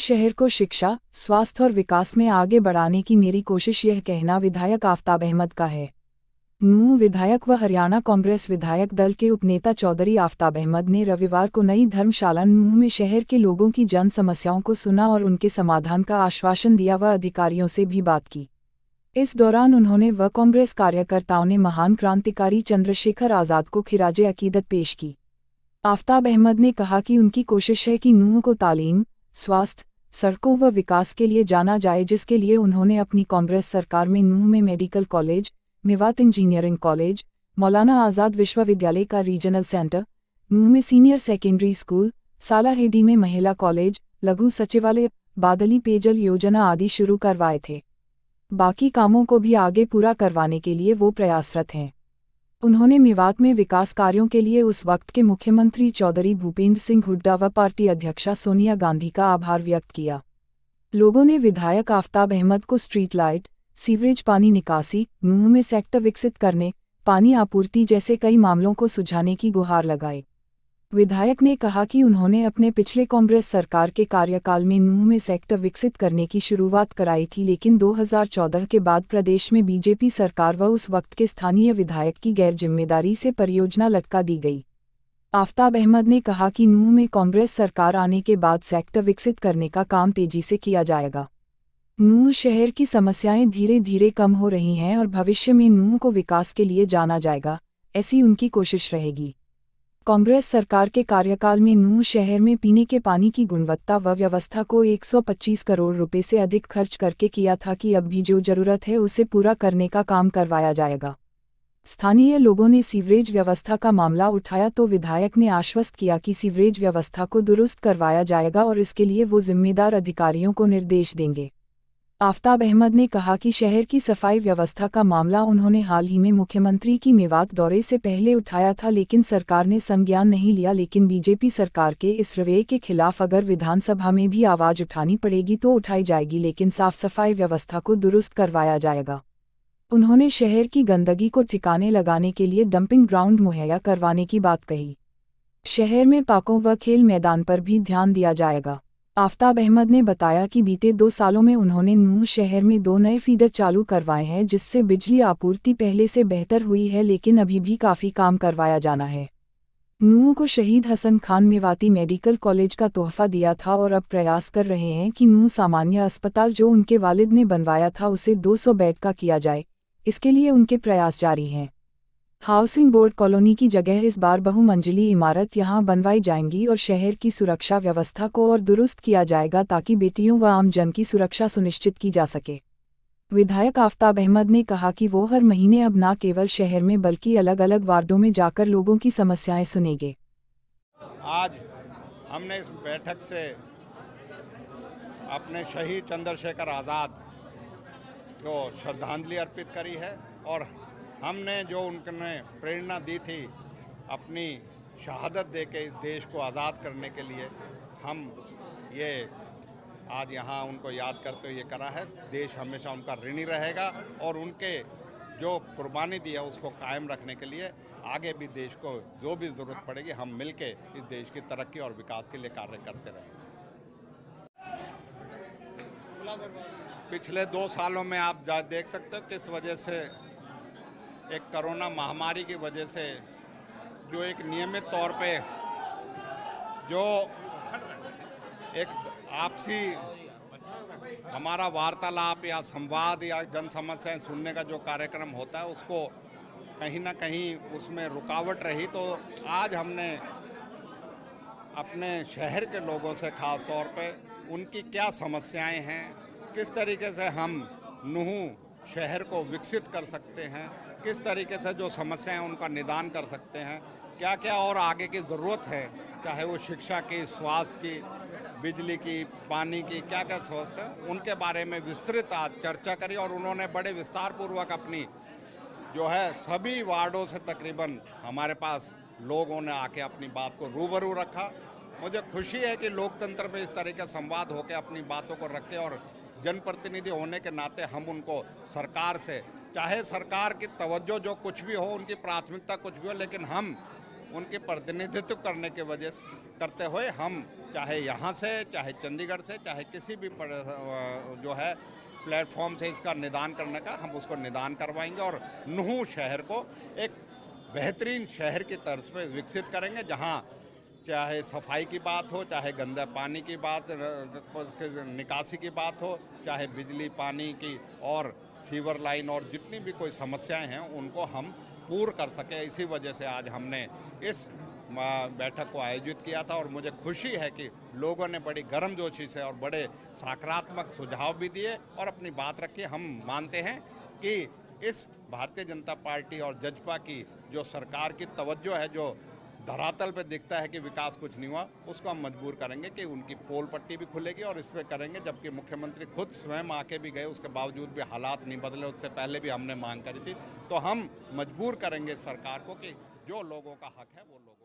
शहर को शिक्षा, स्वास्थ्य और विकास में आगे बढ़ाने की मेरी कोशिश, यह कहना विधायक आफताब अहमद का है। नूंह विधायक व हरियाणा कांग्रेस विधायक दल के उपनेता चौधरी आफताब अहमद ने रविवार को नई धर्मशाला नूंह में शहर के लोगों की जन समस्याओं को सुना और उनके समाधान का आश्वासन दिया व अधिकारियों से भी बात की। इस दौरान उन्होंने व कांग्रेस कार्यकर्ताओं ने महान क्रांतिकारी चंद्रशेखर आज़ाद को खिराजे अकीदत पेश की। आफताब अहमद ने कहा कि उनकी कोशिश है कि नूंह को तालीम, स्वास्थ्य, सड़कों व विकास के लिए जाना जाए, जिसके लिए उन्होंने अपनी कांग्रेस सरकार में नूंह में medical college, Mewat engineering college, मौलाना आज़ाद विश्वविद्यालय का रीजनल सेंटर, नूंह में सीनियर सेकेंडरी स्कूल, सालाहेडी में महिला कॉलेज, लघु सचिवालय, बादली पेयजल योजना आदि शुरू करवाए थे। बाकी कामों को भी आगे पूरा करवाने के लिए वो प्रयासरत हैं। उन्होंने मेवात में विकास कार्यों के लिए उस वक्त के मुख्यमंत्री चौधरी भूपेंद्र सिंह हुड्डा व पार्टी अध्यक्षा सोनिया गांधी का आभार व्यक्त किया। लोगों ने विधायक आफताब अहमद को स्ट्रीट लाइट, सीवरेज पानी निकासी, नूंह में सेक्टर विकसित करने, पानी आपूर्ति जैसे कई मामलों को सुलझाने की गुहार लगाई। विधायक ने कहा कि उन्होंने अपने पिछले कांग्रेस सरकार के कार्यकाल में नूंह में सेक्टर विकसित करने की शुरुआत कराई थी, लेकिन 2014 के बाद प्रदेश में बीजेपी सरकार व उस वक्त के स्थानीय विधायक की गैर जिम्मेदारी से परियोजना लटका दी गई। आफताब अहमद ने कहा कि नूंह में कांग्रेस सरकार आने के बाद सेक्टर विकसित करने का काम तेजी से किया जाएगा। नूंह शहर की समस्याएं धीरे धीरे कम हो रही हैं और भविष्य में नूंह को विकास के लिए जाना जाएगा, ऐसी उनकी कोशिश रहेगी। कांग्रेस सरकार के कार्यकाल में नूंह शहर में पीने के पानी की गुणवत्ता व व्यवस्था को 125 करोड़ रुपए से अधिक खर्च करके किया था कि अब भी जो जरूरत है उसे पूरा करने का काम करवाया जाएगा। स्थानीय लोगों ने सीवरेज व्यवस्था का मामला उठाया तो विधायक ने आश्वस्त किया कि सीवरेज व्यवस्था को दुरुस्त करवाया जाएगा और इसके लिए वो जिम्मेदार अधिकारियों को निर्देश देंगे। आफताब अहमद ने कहा कि शहर की सफाई व्यवस्था का मामला उन्होंने हाल ही में मुख्यमंत्री की मेवात दौरे से पहले उठाया था, लेकिन सरकार ने संज्ञान नहीं लिया। लेकिन बीजेपी सरकार के इस रवैये के खिलाफ अगर विधानसभा में भी आवाज उठानी पड़ेगी तो उठाई जाएगी, लेकिन साफ सफाई व्यवस्था को दुरुस्त करवाया जाएगा। उन्होंने शहर की गंदगी को ठिकाने लगाने के लिए डंपिंग ग्राउंड मुहैया करवाने की बात कही। शहर में पार्कों व खेल मैदान पर भी ध्यान दिया जाएगा। आफताब अहमद ने बताया कि बीते 2 सालों में उन्होंने नूंह शहर में 2 नए फीडर चालू करवाए हैं, जिससे बिजली आपूर्ति पहले से बेहतर हुई है, लेकिन अभी भी काफ़ी काम करवाया जाना है। नूंह को शहीद हसन खान मेवाती मेडिकल कॉलेज का तोहफा दिया था और अब प्रयास कर रहे हैं कि नूंह सामान्य अस्पताल जो उनके वालिद ने बनवाया था उसे 200 बेड का किया जाए। इसके लिए उनके प्रयास जारी हैं। हाउसिंग बोर्ड कॉलोनी की जगह इस बार बहुमंजिली इमारत यहां बनवाई जाएंगी और शहर की सुरक्षा व्यवस्था को और दुरुस्त किया जाएगा ताकि बेटियों व आम जन की सुरक्षा सुनिश्चित की जा सके। विधायक आफताब अहमद ने कहा कि वो हर महीने अब न केवल शहर में बल्कि अलग अलग वार्डों में जाकर लोगों की समस्याएं सुनेंगे। आज हमने इस बैठक से अपने शहीद चंद्रशेखर आज़ाद को श्रद्धांजलि अर्पित करी है और हमने जो उनने प्रेरणा दी थी अपनी शहादत देके इस देश को आज़ाद करने के लिए, हम ये आज यहाँ उनको याद करते हुए ये करा है। देश हमेशा उनका ऋणी रहेगा और उनके जो कुर्बानी दी है उसको कायम रखने के लिए आगे भी देश को जो भी ज़रूरत पड़ेगी हम मिलके इस देश की तरक्की और विकास के लिए कार्य करते रहेंगे। पिछले 2 सालों में आप देख सकते हो किस वजह से, एक कोरोना महामारी की वजह से जो एक नियमित तौर पे जो एक आपसी हमारा वार्तालाप या संवाद या जन समस्याएं सुनने का जो कार्यक्रम होता है उसको कहीं ना कहीं उसमें रुकावट रही। तो आज हमने अपने शहर के लोगों से खास तौर पे उनकी क्या समस्याएं हैं, किस तरीके से हम नूंह शहर को विकसित कर सकते हैं, किस तरीके से जो समस्याएं उनका निदान कर सकते हैं, क्या क्या और आगे की ज़रूरत है, चाहे वो शिक्षा की, स्वास्थ्य की, बिजली की, पानी की, क्या क्या समस्या है, उनके बारे में विस्तृत आज चर्चा करी। और उन्होंने बड़े विस्तार पूर्वक अपनी जो है सभी वार्डों से तकरीबन हमारे पास लोगों ने आके अपनी बात को रूबरू रखा। मुझे खुशी है कि लोकतंत्र में इस तरह का संवाद होकर अपनी बातों को रखे और जनप्रतिनिधि होने के नाते हम उनको सरकार से, चाहे सरकार की तवज्जो जो कुछ भी हो, उनकी प्राथमिकता कुछ भी हो, लेकिन हम उनके प्रतिनिधित्व करने के करते हुए हम चाहे यहाँ से, चाहे चंडीगढ़ से, चाहे किसी भी जो है प्लेटफॉर्म से इसका निदान करने का हम उसको निदान करवाएंगे और नूह शहर को एक बेहतरीन शहर की तर्ज पे विकसित करेंगे, जहाँ चाहे सफाई की बात हो, चाहे गंदा पानी की बात, निकासी की बात हो, चाहे बिजली पानी की और सीवर लाइन और जितनी भी कोई समस्याएं हैं उनको हम पूर्ण कर सके। इसी वजह से आज हमने इस बैठक को आयोजित किया था और मुझे खुशी है कि लोगों ने बड़ी गर्मजोशी से और बड़े सकारात्मक सुझाव भी दिए और अपनी बात रखी। हम मानते हैं कि इस भारतीय जनता पार्टी और जजपा की जो सरकार की तवज्जो है, जो धरातल पे दिखता है कि विकास कुछ नहीं हुआ, उसको हम मजबूर करेंगे कि उनकी पोल पट्टी भी खुलेगी और इस पर करेंगे। जबकि मुख्यमंत्री खुद स्वयं आके भी गए, उसके बावजूद भी हालात नहीं बदले, उससे पहले भी हमने मांग करी थी। तो हम मजबूर करेंगे सरकार को कि जो लोगों का हक है वो लोग